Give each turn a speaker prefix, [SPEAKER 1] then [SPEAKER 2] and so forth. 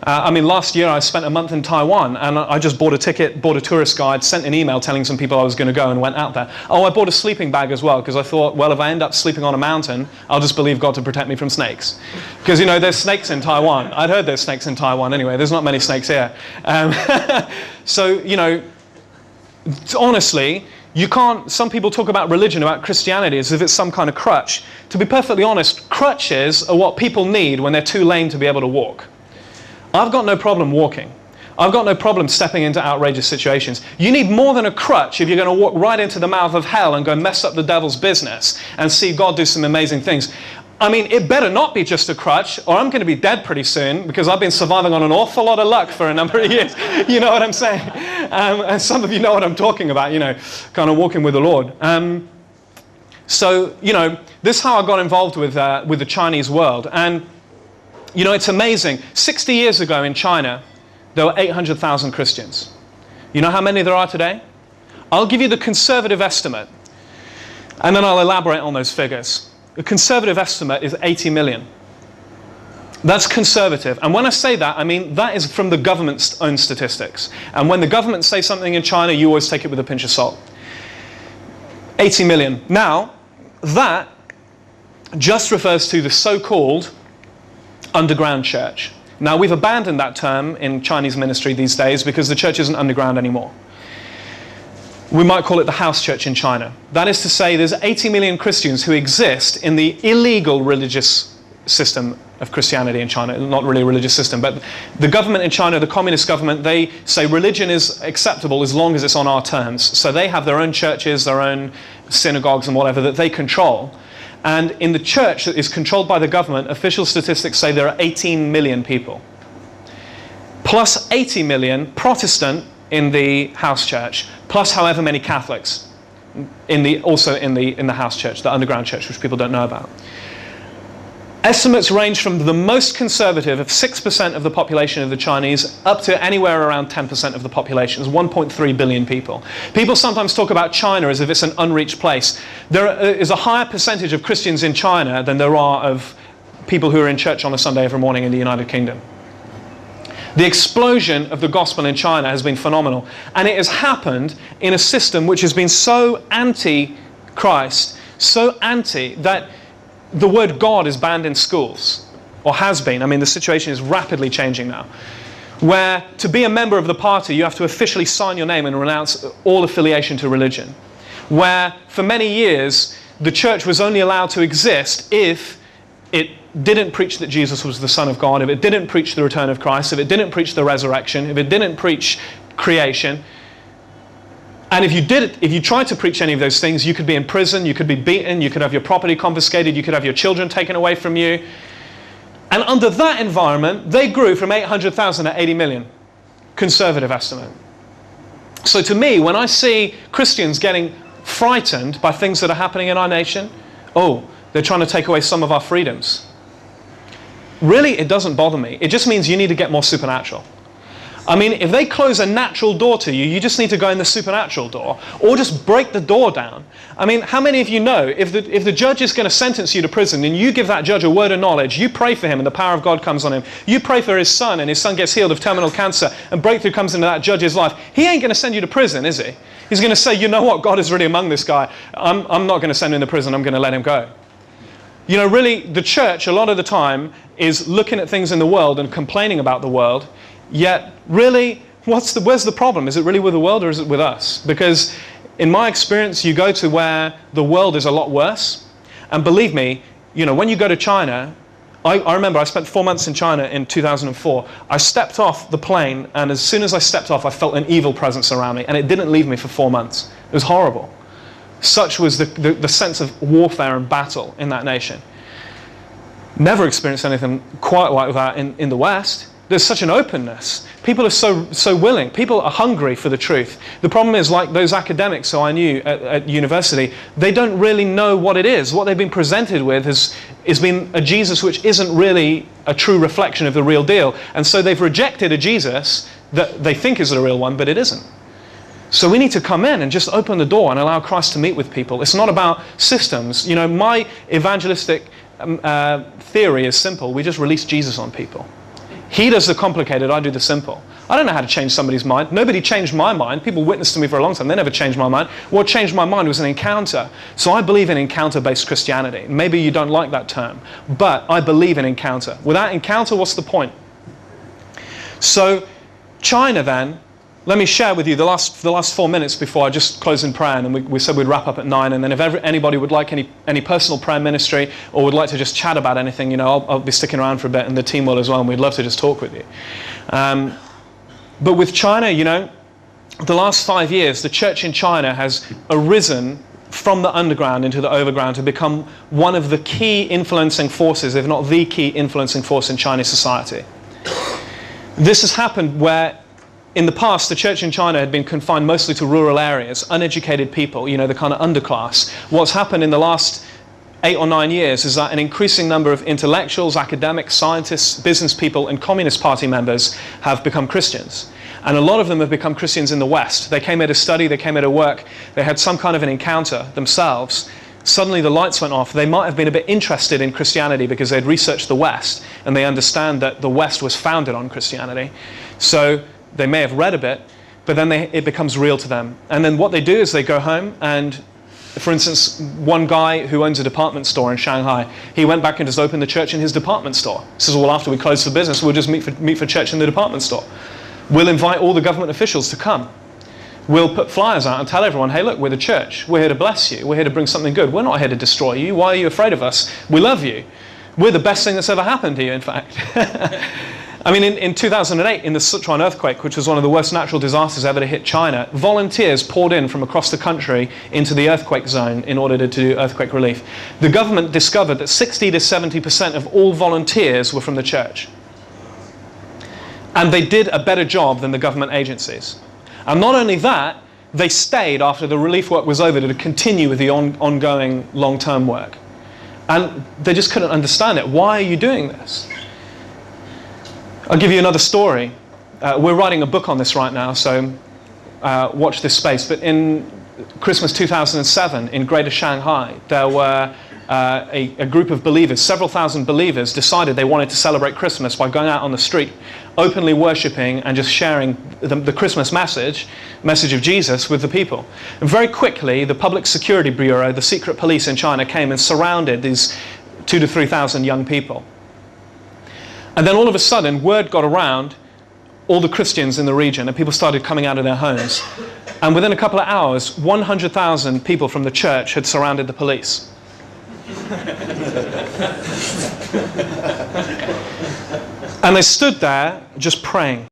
[SPEAKER 1] I mean, last year I spent a month in Taiwan, and I just bought a ticket, bought a tourist guide, sent an email telling some people I was going to go, and went out there. Oh, I bought a sleeping bag as well, because I thought, well, if I end up sleeping on a mountain, I'll just believe God to protect me from snakes. Because, you know, there's snakes in Taiwan. I'd heard there's snakes in Taiwan anyway. There's not many snakes here. So, you know, honestly, you can't, some people talk about religion, about Christianity, as if it's some kind of crutch. To be perfectly honest, crutches are what people need when they're too lame to be able to walk. I've got no problem walking. I've got no problem stepping into outrageous situations. You need more than a crutch if you're going to walk right into the mouth of hell and go mess up the devil's business and see God do some amazing things. I mean, it better not be just a crutch, or I'm going to be dead pretty soon, because I've been surviving on an awful lot of luck for a number of years. You know what I'm saying? And some of you know what I'm talking about, you know, kind of walking with the Lord. So, you know, this is how I got involved with the Chinese world. And you know, it's amazing. 60 years ago in China, there were 800,000 Christians. You know how many there are today? I'll give you the conservative estimate, and then I'll elaborate on those figures. The conservative estimate is 80 million. That's conservative. And when I say that, I mean that is from the government's own statistics. And when the government say something in China, you always take it with a pinch of salt. 80 million. Now, that just refers to the so-called underground church. Now, we've abandoned that term in Chinese ministry these days because the church isn't underground anymore. We might call it the house church in China. That is to say, there's 80 million Christians who exist in the illegal religious system of Christianity in China. Not really a religious system, but the government in China, the communist government, they say religion is acceptable as long as it's on our terms. So they have their own churches, their own synagogues and whatever that they control. And in the church that is controlled by the government, official statistics say there are 18 million people. Plus 80 million Protestant in the house church, plus however many Catholics also in the house church, the underground church, which people don't know about. Estimates range from the most conservative of 6% of the population of the Chinese up to anywhere around 10% of the population. There's 1.3 billion people. People sometimes talk about China as if it's an unreached place. There is a higher percentage of Christians in China than there are of people who are in church on a Sunday every morning in the United Kingdom. The explosion of the gospel in China has been phenomenal. And it has happened in a system which has been so anti-Christ, so anti that the word God is banned in schools, or has been. I mean, the situation is rapidly changing now, where to be a member of the party, you have to officially sign your name and renounce all affiliation to religion. Where for many years, the church was only allowed to exist if it didn't preach that Jesus was the Son of God, if it didn't preach the return of Christ, if it didn't preach the resurrection, if it didn't preach creation. And if you tried to preach any of those things, you could be in prison, you could be beaten, you could have your property confiscated, you could have your children taken away from you. And under that environment, they grew from 800,000 to 80 million. Conservative estimate. So to me, when I see Christians getting frightened by things that are happening in our nation, oh, they're trying to take away some of our freedoms. Really, it doesn't bother me. It just means you need to get more supernatural. I mean, if they close a natural door to you, you just need to go in the supernatural door, or just break the door down. I mean, how many of you know, if the judge is going to sentence you to prison, and you give that judge a word of knowledge, you pray for him and the power of God comes on him, you pray for his son and his son gets healed of terminal cancer, and breakthrough comes into that judge's life, he ain't going to send you to prison, is he? He's going to say, you know what, God is really among this guy. I'm not going to send him to prison, I'm going to let him go. You know, really, the church, a lot of the time, is looking at things in the world and complaining about the world. Yet, really, where's the problem? Is it really with the world or is it with us? Because in my experience, you go to where the world is a lot worse. And believe me, you know, when you go to China, I remember I spent 4 months in China in 2004. I stepped off the plane, and as soon as I stepped off, I felt an evil presence around me. And it didn't leave me for 4 months. It was horrible. Such was the sense of warfare and battle in that nation. Never experienced anything quite like that in the West. There's such an openness. People are so willing. People are hungry for the truth. The problem is, like those academics who I knew at university, they don't really know what it is. What they've been presented with has been a Jesus which isn't really a true reflection of the real deal. And so they've rejected a Jesus that they think is the real one, but it isn't. So we need to come in and just open the door and allow Christ to meet with people. It's not about systems. You know, my evangelistic theory is simple. We just release Jesus on people. He does the complicated, I do the simple. I don't know how to change somebody's mind. Nobody changed my mind. People witnessed to me for a long time. They never changed my mind. What changed my mind was an encounter. So I believe in encounter-based Christianity. Maybe you don't like that term, but I believe in encounter. Without encounter, what's the point? So China then, let me share with you the last 4 minutes before I just close in prayer, and we said we'd wrap up at 9, and then if anybody would like any personal prayer ministry or would like to just chat about anything, you know, I'll be sticking around for a bit, and the team will as well, and we'd love to just talk with you. But with China, you know, the last 5 years, the church in China has arisen from the underground into the overground to become one of the key influencing forces, if not the key influencing force in Chinese society. This has happened where in the past, the church in China had been confined mostly to rural areas, uneducated people, you know, the kind of underclass. What's happened in the last 8 or 9 years is that an increasing number of intellectuals, academics, scientists, business people, and Communist Party members have become Christians. And a lot of them have become Christians in the West. They came here to study, they came here to work, they had some kind of an encounter themselves. Suddenly the lights went off. They might have been a bit interested in Christianity because they'd researched the West, and they understand that the West was founded on Christianity. So they may have read a bit, but then it becomes real to them. And then what they do is they go home and, for instance, one guy who owns a department store in Shanghai, he went back and just opened the church in his department store. He says, well, after we close for business, we'll just meet for church in the department store. We'll invite all the government officials to come. We'll put flyers out and tell everyone, hey, look, we're the church. We're here to bless you. We're here to bring something good. We're not here to destroy you. Why are you afraid of us? We love you. We're the best thing that's ever happened to you, in fact. I mean, in 2008, in the Sichuan earthquake, which was one of the worst natural disasters ever to hit China, volunteers poured in from across the country into the earthquake zone in order to do earthquake relief. The government discovered that 60 to 70% of all volunteers were from the church. And they did a better job than the government agencies. And not only that, they stayed after the relief work was over to continue with the ongoing long-term work. And they just couldn't understand it. Why are you doing this? I'll give you another story. We're writing a book on this right now, so watch this space. But in Christmas 2007, in Greater Shanghai, there were a group of believers, several thousand believers, decided they wanted to celebrate Christmas by going out on the street, openly worshipping and just sharing the Christmas message of Jesus with the people. And very quickly, the Public Security Bureau, the secret police in China, came and surrounded these 2,000 to 3,000 young people. And then all of a sudden, word got around all the Christians in the region, and people started coming out of their homes. And within a couple of hours, 100,000 people from the church had surrounded the police. And they stood there just praying.